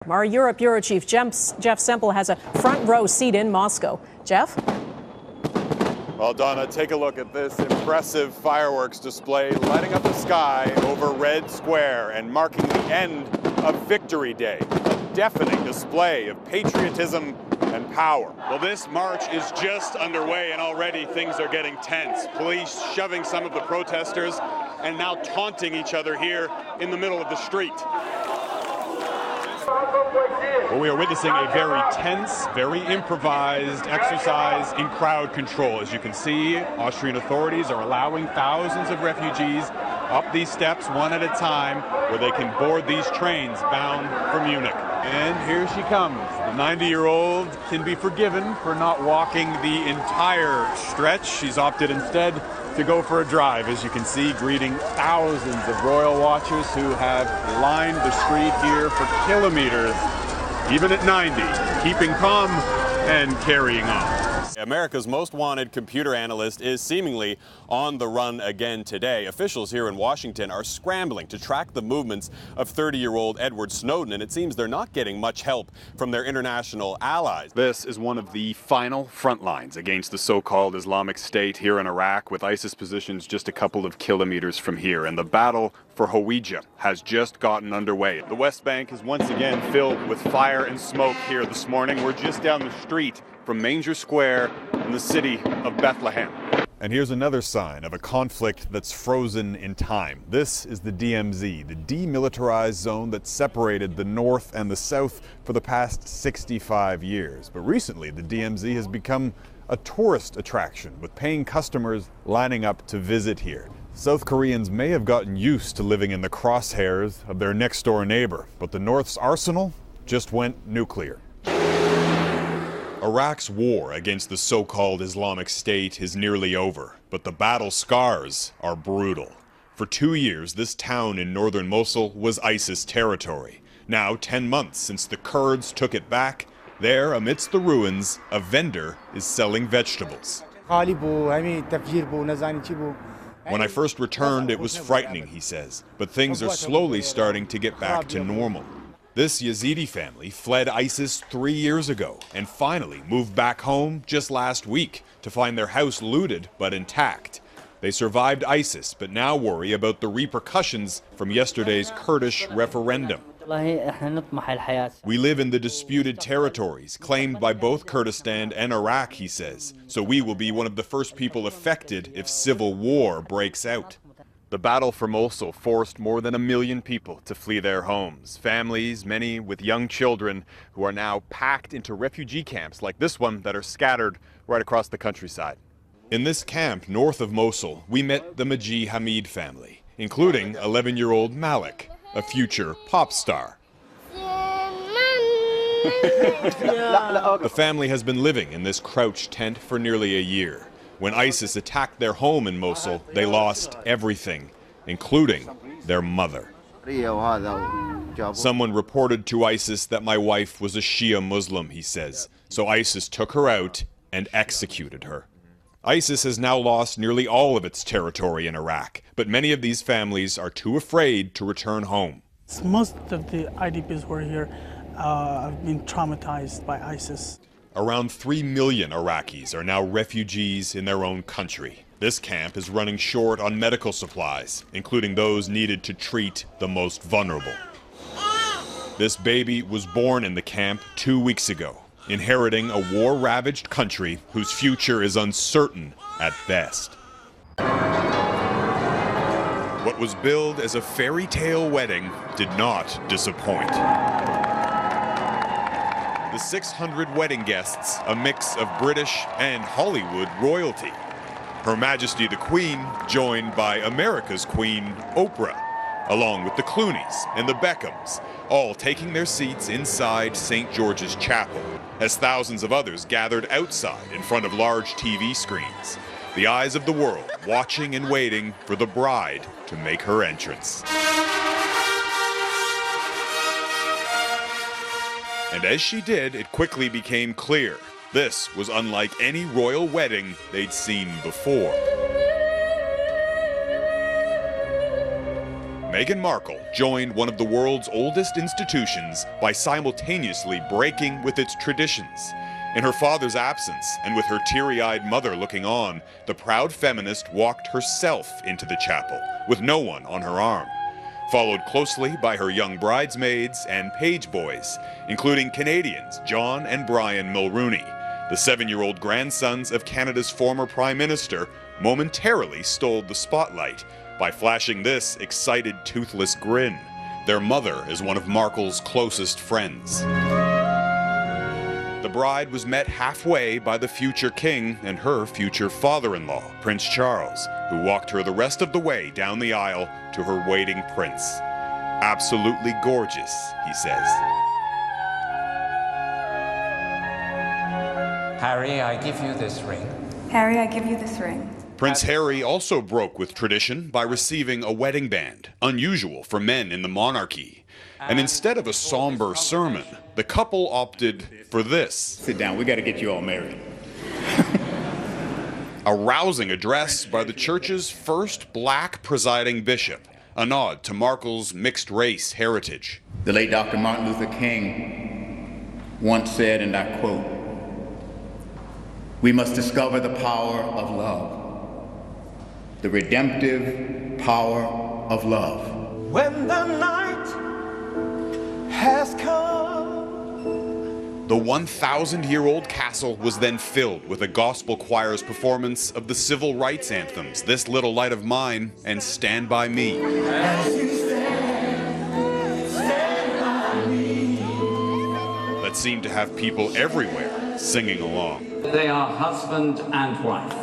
Our Europe Bureau Chief Jeff Semple has a front row seat in Moscow. Jeff? Well, Donna, take a look at this impressive fireworks display lighting up the sky over Red Square and marking the end of Victory Day. A deafening display of patriotism and power. Well, this march is just underway and already things are getting tense. Police shoving some of the protesters and now taunting each other here in the middle of the street. Well, we are witnessing a very tense, very improvised exercise in crowd control. As you can see, Austrian authorities are allowing thousands of refugees up these steps one at a time where they can board these trains bound for Munich. And here she comes. The 90-year-old can be forgiven for not walking the entire stretch. She's opted instead to go for a drive, as you can see, greeting thousands of royal watchers who have lined the street here for kilometers, even at 90, keeping calm and carrying on. America's most wanted computer analyst is seemingly on the run again today. Officials here in Washington are scrambling to track the movements of 30-year-old Edward Snowden, and it seems they're not getting much help from their international allies. This is one of the final front lines against the so-called Islamic State here in Iraq, with ISIS positions just a couple of kilometers from here, and the battle for Hawija has just gotten underway. The West Bank is once again filled with fire and smoke here this morning. We're just down the street from Manger Square in the city of Bethlehem. And here's another sign of a conflict that's frozen in time. This is the DMZ, the Demilitarized Zone that separated the North and the South for the past 65 years. But recently, the DMZ has become a tourist attraction, with paying customers lining up to visit here. South Koreans may have gotten used to living in the crosshairs of their next-door neighbor, but the North's arsenal just went nuclear. Iraq's war against the so-called Islamic State is nearly over, but the battle scars are brutal. For 2 years, this town in northern Mosul was ISIS territory. Now, 10 months since the Kurds took it back, there, amidst the ruins, a vendor is selling vegetables. When I first returned, it was frightening, he says, but things are slowly starting to get back to normal. This Yazidi family fled ISIS 3 years ago and finally moved back home just last week to find their house looted but intact. They survived ISIS but now worry about the repercussions from yesterday's Kurdish referendum. We live in the disputed territories claimed by both Kurdistan and Iraq, he says, so we will be one of the first people affected if civil war breaks out. The battle for Mosul forced more than 1 million people to flee their homes. Families, many with young children, who are now packed into refugee camps like this one that are scattered right across the countryside. In this camp north of Mosul, we met the Maji Hamid family, including 11-year-old Malik, a future pop star. The family has been living in this crouch tent for nearly a year. When ISIS attacked their home in Mosul, they lost everything, including their mother. Someone reported to ISIS that my wife was a Shia Muslim, he says, so ISIS took her out and executed her. ISIS has now lost nearly all of its territory in Iraq, but many of these families are too afraid to return home. Most of the IDPs who are here have been traumatized by ISIS. Around 3 million Iraqis are now refugees in their own country. This camp is running short on medical supplies, including those needed to treat the most vulnerable. This baby was born in the camp 2 weeks ago, inheriting a war-ravaged country whose future is uncertain at best. What was billed as a fairy tale wedding did not disappoint. The 600 wedding guests, a mix of British and Hollywood royalty. Her Majesty the Queen, joined by America's Queen, Oprah, along with the Clooneys and the Beckhams, all taking their seats inside St. George's Chapel, as thousands of others gathered outside in front of large TV screens. The eyes of the world watching and waiting for the bride to make her entrance. And as she did, it quickly became clear this was unlike any royal wedding they'd seen before. Meghan Markle joined one of the world's oldest institutions by simultaneously breaking with its traditions. In her father's absence, and with her teary-eyed mother looking on, the proud feminist walked herself into the chapel, with no one on her arm, followed closely by her young bridesmaids and page boys, including Canadians John and Brian Mulroney. The 7-year-old grandsons of Canada's former Prime Minister momentarily stole the spotlight by flashing this excited, toothless grin. Their mother is one of Markle's closest friends. The bride was met halfway by the future king and her future father-in-law, Prince Charles, who walked her the rest of the way down the aisle to her waiting prince. Absolutely gorgeous, he says. Harry, I give you this ring. Harry, I give you this ring. Prince Harry also broke with tradition by receiving a wedding band, unusual for men in the monarchy. And instead of a somber sermon, the couple opted for this. Sit down, we gotta get you all married. A rousing address by the church's first black presiding bishop, a nod to Markle's mixed-race heritage. The late Dr. Martin Luther King once said, and I quote, "We must discover the power of love, the redemptive power of love." When the night has come. The 1,000-year-old castle was then filled with a gospel choir's performance of the civil rights anthems, This Little Light of Mine and Stand By Me. As you stand by me. That seemed to have people everywhere singing along. They are husband and wife.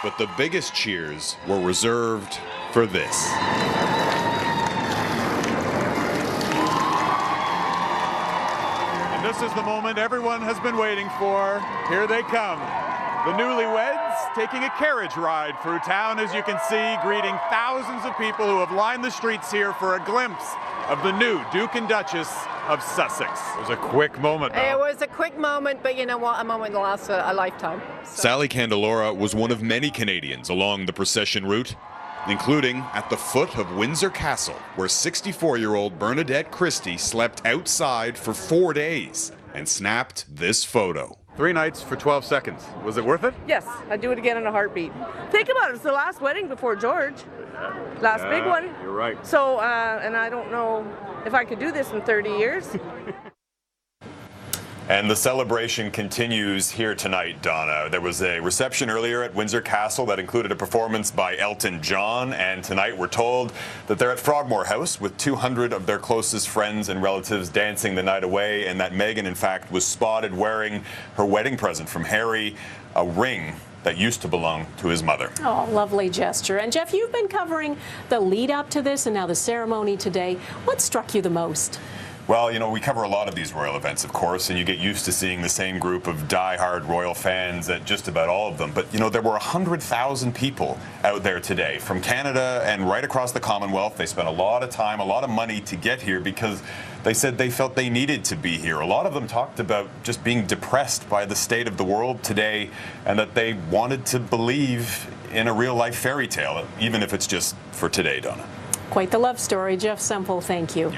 But the biggest cheers were reserved for this. And this is the moment everyone has been waiting for. Here they come. The newlyweds taking a carriage ride through town, as you can see, greeting thousands of people who have lined the streets here for a glimpse of the new Duke and Duchess of Sussex. It was a quick moment, though. It was a quick moment, but you know what? A moment that lasts a lifetime. So. Sally Candelora was one of many Canadians along the procession route, including at the foot of Windsor Castle, where 64-year-old Bernadette Christie slept outside for 4 days and snapped this photo. 3 nights for 12 seconds. Was it worth it? Yes, I'd do it again in a heartbeat. Think about it, it's the last wedding before George. Last big one. You're right. So, and I don't know if I could do this in 30 years. And the celebration continues here tonight, Donna. There was a reception earlier at Windsor Castle that included a performance by Elton John, and tonight we're told that they're at Frogmore House with 200 of their closest friends and relatives dancing the night away, and that Meghan, in fact, was spotted wearing her wedding present from Harry, a ring that used to belong to his mother. Oh, lovely gesture. And Jeff, you've been covering the lead up to this and now the ceremony today. What struck you the most? Well, you know, we cover a lot of these royal events, of course, and you get used to seeing the same group of die-hard royal fans at just about all of them. But, you know, there were 100,000 people out there today from Canada and right across the Commonwealth. They spent a lot of time, a lot of money to get here because they said they felt they needed to be here. A lot of them talked about just being depressed by the state of the world today and that they wanted to believe in a real-life fairy tale, even if it's just for today, Donna. Quite the love story. Jeff Semple, thank you.